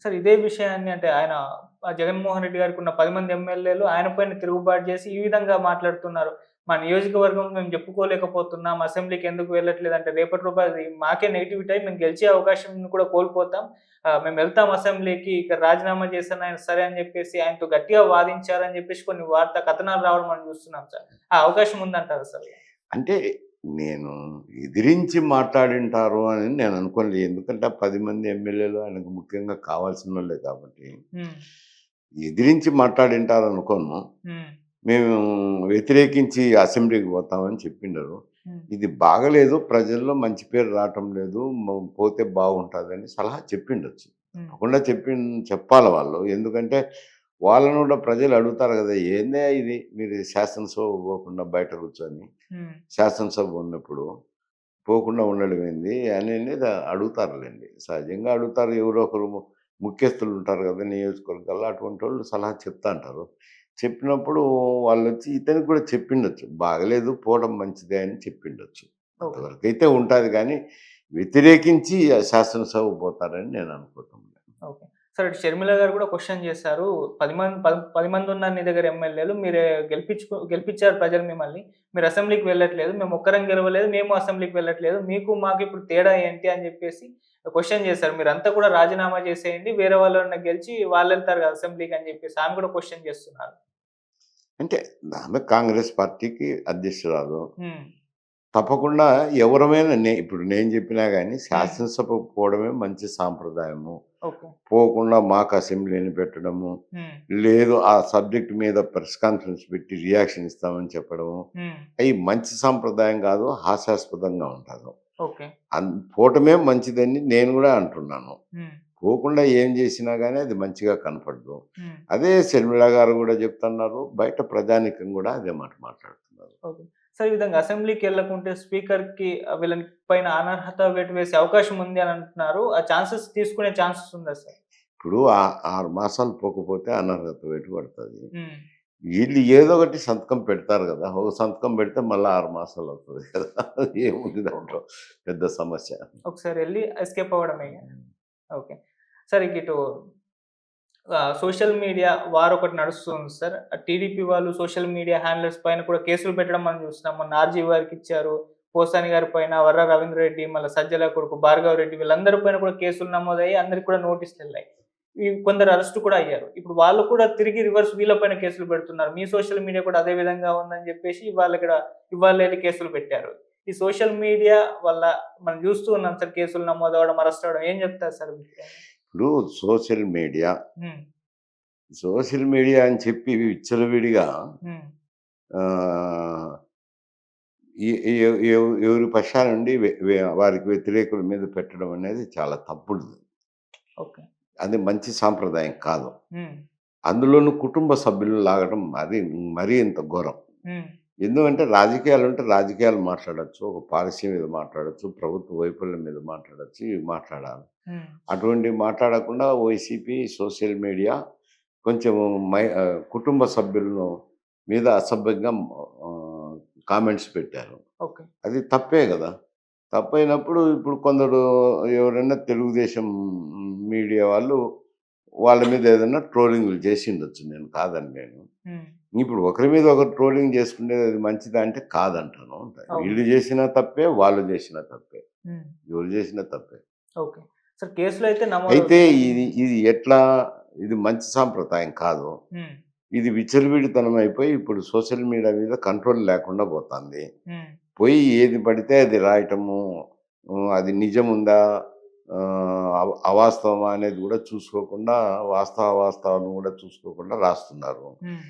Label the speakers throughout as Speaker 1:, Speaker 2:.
Speaker 1: Sir ఇదే విషయాన్ని అంటే ఆయన జగన్మోహన్ రెడ్డి గారికి ఉన్న 10 మంది ఎమ్మెల్యేలు ఆయన పైన తిరుగుబాటు చేసి ఈ విధంగా మాట్లాడుతున్నారు. మా నియోజకవర్గం మేము చెప్పుకోలేకపోతున్నాం. అసెంబ్లీకి ఎందుకు వెళ్ళట్లేదంటే రేపటి రోజు అది మాకే నెగటివిటీ అయ్యి మేము గెలిచే అవకాశంని కూడా కోల్పోతాం. మేము వెళ్తాం అసెంబ్లీకి ఇక్కడ రాజీనామా చేశాను ఆయన సరే అని చెప్పేసి ఆయనతో గట్టిగా వాదించారని చెప్పేసి కొన్ని వార్తా కథనాలు రావడం మనం చూస్తున్నాం సార్. ఆ అవకాశం ఉందంటారా సార్?
Speaker 2: అంటే నేను ఎదిరించి మాట్లాడింటారు అని నేను అనుకోలేదు. ఎందుకంటే ఆ 10 మంది ఎమ్మెల్యేలు ఆయనకు ముఖ్యంగా కావాల్సినోళ్ళే కాబట్టి.
Speaker 1: హ్మ్.
Speaker 2: ఎదిరించి మాట్లాడింటారనుకోను.
Speaker 1: హ్మ్.
Speaker 2: మేము వ్యతిరేకించి అసెంబ్లీకి పోతామని చెప్పిండరు.
Speaker 1: హ్మ్.
Speaker 2: ఇది బాగలేదు, ప్రజల్లో మంచి పేరు రావటం లేదు, పోతే బాగుంటుందని సలహా చెప్పిండొచ్చు.
Speaker 1: హ్మ్.
Speaker 2: తప్పకుండా చెప్పాలి వాళ్ళు. ఎందుకంటే వాళ్ళని కూడా ప్రజలు అడుగుతారు కదా! ఏందే ఇది మీరు శాసనసభ పోకుండా బయట కూర్చొని,
Speaker 1: హ్మ్.
Speaker 2: శాసనసభ ఉన్నప్పుడు పోకుండా ఉండడం ఏంది అనేది అడుగుతారులెండి. సహజంగా అడుగుతారు. ఎవరో ఒకరు ముఖ్యస్థులు ఉంటారు కదా! నియోజకవర్గాల్లో అటువంటోళ్ళు సలహా చెప్తా అంటారు. చెప్పినప్పుడు వాళ్ళొచ్చి ఇతనికి కూడా చెప్పిండొచ్చు. బాగలేదు, పోవడం మంచిదే అని చెప్పిండొచ్చు.
Speaker 1: ఓకే.
Speaker 2: అంతవరకైతే ఉంటది గానీ, వ్యతిరేకించి శాసనసభకు పోతారని నేను అనుకోవటం లేదు.
Speaker 1: ఓకే. సార్ ఇటు షర్మిల గారు కూడా క్వెషన్ చేశారు. 10 మందున్నారు నీ దగ్గర ఎమ్మెల్యేలు. మీరే గెలిపిచ్చారు ప్రజలు మిమ్మల్ని. మీరు అసెంబ్లీకి వెళ్ళట్లేదు. మేము ఒక్కరం గెలవలేదు. మేము అసెంబ్లీకి వెళ్ళట్లేదు. మీకు మాకు ఇప్పుడు తేడా ఏంటి అని చెప్పేసి క్వెషన్ చేశారు. మీరంతా కూడా రాజీనామా చేసేయండి. వేరే వాళ్ళెవరన్నా గెలిచి వాళ్ళెళ్తారు కదా అసెంబ్లీకి అని చెప్పేసి ఆమె కూడా క్వెషన్ చేస్తున్నారు.
Speaker 2: అంటే ఆమె కాంగ్రెస్ పార్టీకి అధ్యక్షురాలు.
Speaker 1: హ్మ్.
Speaker 2: తప్పకుండా ఎవరమైనా ఇప్పుడు నేను చెప్పినా గాని
Speaker 1: హ్మ్.
Speaker 2: శాసనసభకు పోవడమే మంచి సాంప్రదాయము.
Speaker 1: ఓకే.
Speaker 2: పోకుండా మాకు అసెంబ్లీని పెట్టడము,
Speaker 1: హ్మ్.
Speaker 2: లేదు ఆ సబ్జెక్ట్ మీద ప్రెస్ కాన్ఫరెన్స్ పెట్టి రియాక్షన్ ఇస్తామని చెప్పడము,
Speaker 1: హ్మ్.
Speaker 2: అయి మంచి సాంప్రదాయం కాదు, హాస్యాస్పదంగా ఉంటారు.
Speaker 1: ఓకే.
Speaker 2: పోవటమే మంచిదని నేను గూడా అంటున్నాను.
Speaker 1: హ్మ్.
Speaker 2: పోకుండా ఏం చేసినా గాని అది మంచిగా కనపడదు.
Speaker 1: హ్మ్.
Speaker 2: అదే షర్మిల గారు గూడా చెప్తున్నారు. బయట ప్రజానీకం గూడా అదే మాట మాట్లాడుతున్నారు.
Speaker 1: ఓకే. సో, ఈ విధంగా అసెంబ్లీకెళ్ళకుంటే స్పీకర్‌కి వీళ్ళని పైన అనర్హత వేటు వేసే అవకాశం ఉంది అని అంటున్నారు. ఆ ఛాన్సెస్ తీసుకునే ఛాన్సెస్ ఉందా సార్?
Speaker 2: ఇప్పుడు 6 మాసాలు పోకపోతే అనర్హత వేటు పడతది.
Speaker 1: హ్మ్.
Speaker 2: ఈళ్ళు ఏదో ఒకటి సంతకం పెడతారు గదా! ఒక సంతకం పెడితే మళ్ళా 6 మాసాలవుతది కదా! ఏముంది
Speaker 1: ఓకే.
Speaker 2: దాంట్లో పెద్ద సమస్య.
Speaker 1: ఒకసారెళ్లి ఎస్కేప్ అవ్వడమే ఇగ. ఓకే. సార్ ఇక ఇటు సోషల్ మీడియా వార్ ఒకటి నడుస్తుంది సార్. టీడీపీ వాళ్ళు సోషల్ మీడియా హ్యాండిల్స్ పైన కూడా కేసులు పెట్టడం మనం చూస్తున్నాం. మొన్న ఆర్‌జీవి గారికిచ్చారు. పోసాని గారి పైన, వర్ర రవీంద్ర రెడ్డి, మళ్ళా సజ్జల కొడుకు భార్గవ్ రెడ్డి వీళ్ళందరి పైన కూడా కేసులు నమోదయ్యి అందరికి కూడా నోటీసులెళ్ళాయి. కొందరు అరెస్ట్ కూడా అయ్యారు. ఇప్పుడు వాళ్ళు కూడా తిరిగి రివర్స్ వీళ్ళ పైన కేసులు పెడుతున్నారు. మీ సోషల్ మీడియా కూడా అదే విధంగా ఉందని చెప్పేసి ఇవాళెళ్లి కేసులు పెట్టారు. ఈ సోషల్ మీడియా వల్ల మనం చూస్తూ ఉన్నాం సార్ కేసులు నమోదవ్వడం, అరెస్ట్ అవ్వడం. ఏం చెప్తారు సార్ వీటిపైన?
Speaker 2: ఇప్పుడు సోషల్ మీడియా,
Speaker 1: హ్మ్.
Speaker 2: సోషల్ మీడియా అని చెప్పి విచ్చలవిడిగా
Speaker 1: హ్మ్.
Speaker 2: ఆహ్, ఎ ఎ ఎవ్ ఎవరి పక్షాన నుండి వారికి వ్యతిరేకుల మీద పెట్టడం అనేది చాలా తప్పుడుది.
Speaker 1: ఓకే.
Speaker 2: అది మంచి సాంప్రదాయం కాదు.
Speaker 1: హ్మ్.
Speaker 2: అందులోనూ కుటుంబ సభ్యులను లాగడం మరీ ఇంత ఘోరం.
Speaker 1: హ్మ్.
Speaker 2: ఎందుకంటే రాజకీయాలుంటే రాజకీయాలు మాట్లాడొచ్చు. ఒక పాలసీ మీద మాట్లాడొచ్చు. ప్రభుత్వ వైఫల్యం మీద మాట్లాడొచ్చు. ఇవి మాట్లాడాలి.
Speaker 1: హ్మ్.
Speaker 2: అటువంటివి మాట్లాడకుండా వైసీపీ, సోషల్ మీడియా కొంచెం కుటుంబ సభ్యులను మీద అసభ్యంగా కామెంట్స్ పెట్టారు.
Speaker 1: ఓకే.
Speaker 2: అది తప్పే గదా! తప్పైనప్పుడు ఇప్పుడు కొందరు ఎవరైనా తెలుగుదేశం మీడియా వాళ్ళు వాళ్ళ మీద ఏదైనా ట్రోలింగులు జేసిండొచ్చు. నేను కాదనలేను.
Speaker 1: హ్మ్.
Speaker 2: ఇప్పుడు ఒకరి మీద ఒకరు ట్రోలింగ్ చేసుకునేది అది మంచిదా అంటే కాదంటాను.
Speaker 1: అవును.
Speaker 2: వీళ్ళు చేసినా తప్పే, వాళ్ళు చేసినా తప్పే.
Speaker 1: హ్మ్.
Speaker 2: ఎవరు చేసినా తప్పే.
Speaker 1: ఓకే. సార్ కేసులైతే
Speaker 2: అయితే
Speaker 1: నమోదవుతున్నాయి.
Speaker 2: ఇది ఎట్లా, ఇది మంచి సాంప్రదాయం కాదు.
Speaker 1: హ్మ్.
Speaker 2: ఇది విచ్చలవిడితనం అయిపోయి ఇప్పుడు సోషల్ మీడియా మీద కంట్రోల్ లేకుండా పోతాంది.
Speaker 1: హ్మ్.
Speaker 2: పోయి ఏది పడితే అది రాయటము, అది నిజముందా, అవాస్తవమా అనేది గూడా చూసుకోకుండా, అవాస్తవాలను గూడా చూసుకోకుండా రాస్తున్నారు.
Speaker 1: హ్మ్.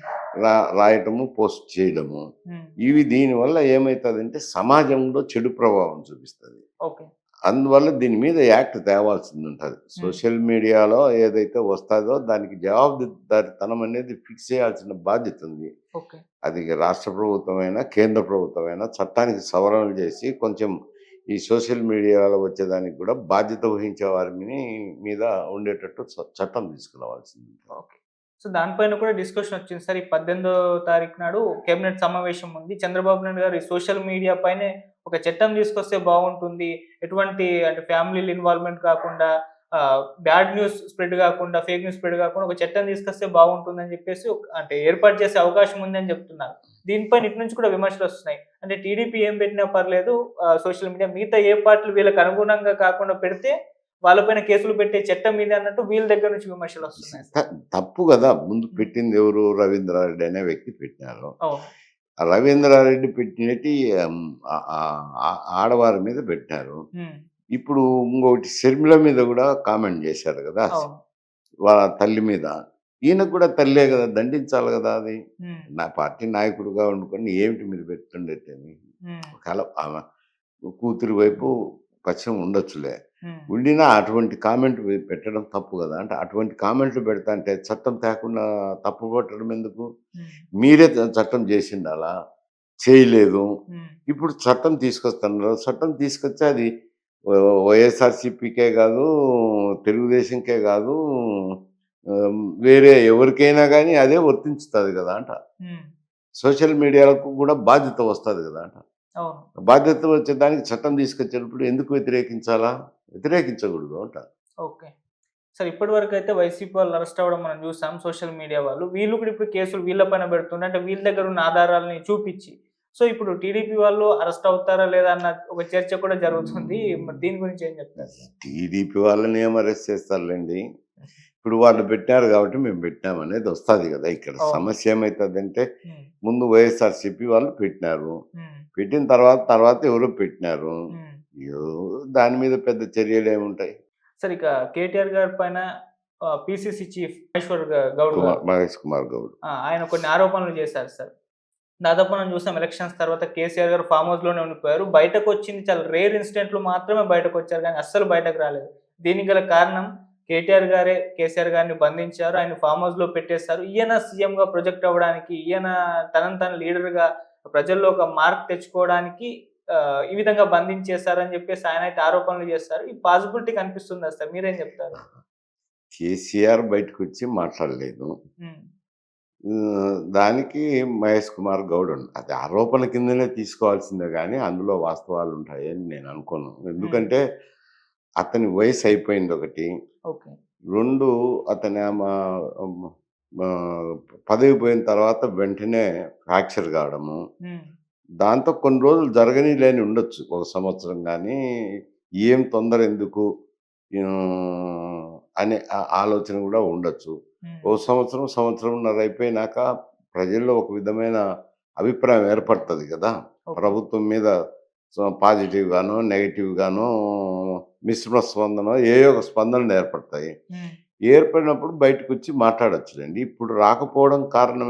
Speaker 2: రాయటము, పోస్ట్ చేయడము.
Speaker 1: హ్మ్.
Speaker 2: ఇవి దీనివల్ల ఏమైతదంటే సమాజంలో చెడు ప్రభావం చూపిస్తది.
Speaker 1: ఓకే.
Speaker 2: అందువల్ల దీని మీద యాక్ట్ తేవాల్సిందుంటది.
Speaker 1: హ్మ్.
Speaker 2: సోషల్ మీడియాలో ఏదైతే వస్తాదో దానికి జవాబుదారీతనం అనేది ఫిక్స్ చేయాల్సిన బాధ్యతుంది.
Speaker 1: ఓకే.
Speaker 2: అది రాష్ట్ర ప్రభుత్వమైనా, కేంద్ర ప్రభుత్వమైనా చట్టానికి సవరణలు చేసి కొంచెం ఈ సోషల్ మీడియాలో వచ్చేదానికి కూడా బాధ్యత వహించే మీద ఉండేటట్టు చట్టం తీసుకురావాల్సింది.
Speaker 1: ఓకే. సో, దానిపైన కూడా డిస్కషన్ వచ్చింది సార్. ఈ 18వ తారీఖు నాడు కేబినెట్ సమావేశం ఉంది. చంద్రబాబు నాయుడు గారు ఈ సోషల్ మీడియా పైనే ఒక చట్టం తీసుకొస్తే బావుంటుంది. ఎటువంటి అంటే ఫ్యామిలీల ఇన్వాల్వ్‌మెంట్ కాకుండా బ్యాడ్ న్యూస్ స్ప్రెడ్ కాకుండా, ఫేక్ న్యూస్ స్ప్రెడ్ కాకుండా ఒక చట్టం తీసుకొస్తే బాగుంటుందని చెప్పేసి అంటే ఏర్పాటు చేసే అవకాశం ఉందని చెప్తున్నారు. దీనిపైన ఇటు నుంచి కూడా విమర్శలొస్తున్నాయి. అంటే టీడీపీ ఏం పెట్టినా పర్లేదు, సోషల్ మీడియా మిగతా ఏ పార్టీలు వీళ్ళకి అనుగుణంగా కాకుండా పెడితే వాళ్ళపైన కేసులు పెట్టే చట్టం మీదే అన్నట్టు వీళ్ళ దగ్గర నుంచి విమర్శలొస్తున్నాయి.
Speaker 2: తప్పు కదా. ముందు
Speaker 1: హ్మ్.
Speaker 2: పెట్టింది ఎవరు? రవీంద్రారెడ్డి అనే వ్యక్తి పెట్టినారు.
Speaker 1: అవును.
Speaker 2: ఆ రవీంద్రారెడ్డి పెట్టినట్టి ఆడవారి మీద పెట్టారు.
Speaker 1: హ్మ్.
Speaker 2: ఇప్పుడు ఇంకొకటి షర్మిల మీద కూడా కామెంట్ చేశారు కదా!
Speaker 1: అవును.
Speaker 2: వాళ్ళ తల్లి మీద. ఈయనకు కూడా తల్లే కదా! దండించాలి కదా అది.
Speaker 1: హ్మ్.
Speaker 2: నా పార్టీ నాయకుడిగా వండుకొని ఏమిటి మీరు పెట్టుండేటని.
Speaker 1: హ్మ్.
Speaker 2: ఒకవేళ ఆమె కూతురి వైపు పక్షం ఉండొచ్చులే.
Speaker 1: హ్మ్.
Speaker 2: ఉండినా అటువంటి కామెంట్ పెట్టడం తప్పు కదా! అంటే అటువంటి కామెంట్లు పెడతాంటే చట్టం తేకుండా తప్పు పట్టడం ఎందుకు?
Speaker 1: హ్మ్.
Speaker 2: మీరే చట్టం చేసిండాలా? చేయలేదు.
Speaker 1: హ్మ్.
Speaker 2: ఇప్పుడు చట్టం తీసుకొస్తున్నారు. చట్టం తీసుకొస్తే అది వైఎస్ఆర్‌సీపీకే గాదు, తెలుగుదేశంకే గాదు, వేరే ఎవరికైనా గానీ అదే వర్తించుతది గదా! అంట.
Speaker 1: హ్మ్.
Speaker 2: సోషల్ మీడియాలకు గూడా బాధ్యత వస్తది గదా! అంట.
Speaker 1: అవును.
Speaker 2: బాధ్యత వచ్చేదానికి చట్టం తీసుకొచ్చేటప్పుడు ఎందుకు వ్యతిరేకించాలా? వ్యతిరేకించకూడదు అంట.
Speaker 1: ఓకే. సరే, ఇప్పటివరకైతే వైసీపీ వాళ్ళు అరెస్ట్ అవ్వడం మనం చూసాం, సోషల్ మీడియా వాళ్ళు. వీళ్ళు కూడా ఇప్పుడు కేసులు వీళ్ళ పైన పెడుతుండ్రు. అంటే వీళ్ళ దగ్గర ఉన్న ఆధారాలని చూపిచ్చి. సో, ఇప్పుడు టీడీపీ వాళ్ళు అరెస్ట్ అవుతారా లేదా అన్న ఒక చర్చ కూడా జరుగుతుంది. మరి దీని గురించి ఏం చెప్తారు సార్?
Speaker 2: టీడీపీ వాళ్ళని ఏం అరెస్ట్ చేస్తారులెండి. ఇప్పుడు వాళ్ళు పెట్టారు గాబట్టి మేము పెట్టామనేది వస్తది గదా! ఇక్కడ
Speaker 1: అవును.
Speaker 2: సమస్య ఏమైతదంటే
Speaker 1: హ్మ్.
Speaker 2: ముందు వైఎస్ఆర్‌సీపీ వాళ్ళు పెట్టినారు.
Speaker 1: హ్మ్.
Speaker 2: పెట్టిన తర్వాత ఎవరో పెట్టినారు.
Speaker 1: హ్మ్.
Speaker 2: యో దాని మీద పెద్ద చర్యలేముంటాయి?
Speaker 1: సరే, ఇక కేటీఆర్ గారి పైన పీసీసీ చీఫ్ మహేశ్వర్ గౌడ్ గారు,
Speaker 2: మహేష్ కుమార్ గౌడ్.
Speaker 1: ఆయన కొన్ని ఆరోపణలు చేశారు సార్. దాదాపు మనం చూసాం, ఎలక్షన్స్ తర్వాత కేసీఆర్ గారు ఫార్మ్ హౌస్‌లోనే ఉండిపోయారు. బయటకొచ్చింది చాలా రేర్ ఇన్సిడెంట్‌లు మాత్రమే బయటకొచ్చారు గానీ అస్సలు బయటకు రాలేదు. దీనికి గల కారణం కేటీఆర్ గారే కేసీఆర్ గారిని బంధించారు. ఆయన ఫార్మ్ హౌస్‌లో పెట్టేశారు. ఈయన సీఎంగా ప్రొజెక్ట్ అవ్వడానికి, ఈయన తనను తాను లీడర్‌గా ప్రజల్లో ఒక మార్క్ తెచ్చుకోవడానికి ఈ విధంగా బంధించేశారని చెప్పేసి ఆయనైతే ఆరోపణలు చేస్తారు. ఈ పాసిబిలిటీ కనిపిస్తుందా సార్? మీరేం చెప్తారు?
Speaker 2: కేసీఆర్ బయటకొచ్చి మాట్లాడలేదు.
Speaker 1: హ్మ్.
Speaker 2: దానికి మహేష్ కుమార్ గౌడ్ అది ఆరోపణ కిందనే తీసుకోవాల్సిందే గానీ, అందులో వాస్తవాలుంటాయని నేను అనుకోను.
Speaker 1: హ్మ్.
Speaker 2: ఎందుకంటే, అతని వయసు అయిపోయిందొకటి.
Speaker 1: ఓకే.
Speaker 2: 2 అతని పదవి పోయిన తర్వాత వెంటనే ఫ్రాక్చర్ కావడము.
Speaker 1: హ్మ్.
Speaker 2: దాంతో కొన్ని రోజులు జరగనీలేని ఉండొచ్చు. ఒక సంవత్సరం గానీ, ఏం తొందర ఎందుకు? అనే ఆలోచన గూడా ఉండొచ్చు.
Speaker 1: హ్మ్.
Speaker 2: ఓ సంవత్సరం, సంవత్సరంన్నర అయిపోయినాక ప్రజల్లో ఒక విధమైన అభిప్రాయం ఏర్పడతది గదా!
Speaker 1: ఓకే.
Speaker 2: ప్రభుత్వం మీద పాజిటివ్‌గానో, నెగెటివ్‌గానో మిశ్రమ స్పందనో ఏయో ఒక స్పందనలు ఏర్పడతాయి.
Speaker 1: హ్మ్.
Speaker 2: ఏర్పడినప్పుడు బయటకొచ్చి మాట్లాడొచ్చులెండి. ఇప్పుడు రాకపోవడం కారణం